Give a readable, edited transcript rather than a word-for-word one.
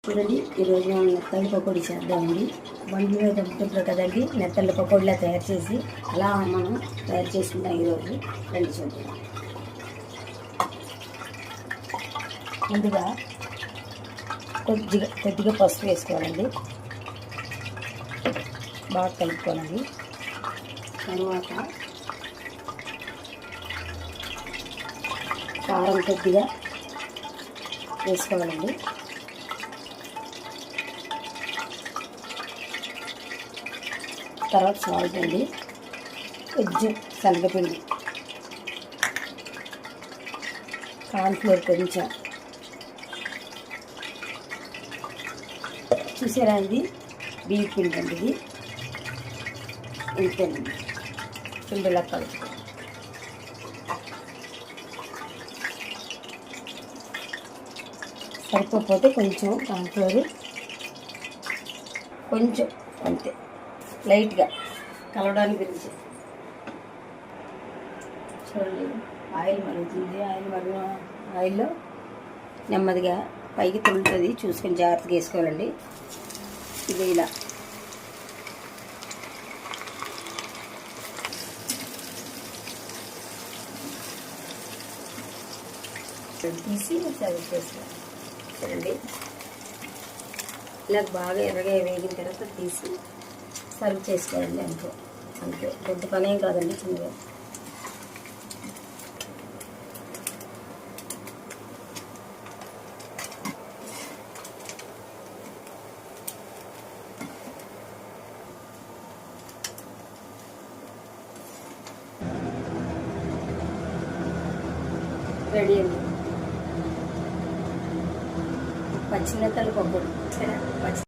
చూడండి, ఈరోజు మనం నెత్తళ్ళ పకోడీ చేద్దామండి. బండ్ల మీద అమ్ముతుంటారు కదండి, నెత్తళ్ళ పకోడీలా తయారు చేసి అలా మనం తయారు చేసుకుంటాం ఈరోజు. రండి చూద్దాం. ముందుగా కొద్దిగా పసుపు వేసుకోవాలండి, బాగా కలుపుకోవాలండి. తర్వాత కారం కొద్దిగా వేసుకోవాలండి. తర్వాత సాల్ట్ అండి, కొంచెం శనగపిండి, కార్న్ఫ్లోర్ కొంచెం. చూసారా అండి, బియ్యం పిండి అండి ఇది. ఇంతేనండి, పిండిలా కలుపుకో. సరిపోతే కొంచెం కార్న్ఫ్లోర్, కొంచెం అంతే, లైట్గా కలవడానికి గురించి. చూడండి, ఆయిల్ మరుగుతుంది. ఆయిల్లో నెమ్మదిగా పైకి తులుతుంది, చూసుకొని జాగ్రత్తగా వేసుకోవాలండి. ఇది ఇలా తీసి సర్వ్ చేసుకోవాలి. చూడండి, ఇలా బాగా ఎర్రగా వేగిన తర్వాత తీసి సర్వ్ చేసుకోవాలండి. అంతే పెద్ద పని ఏం కాదండి, చిన్నగా. రెడీ అండి, పచ్చి నెత్తళ్ళ పకోడీ. పచ్చి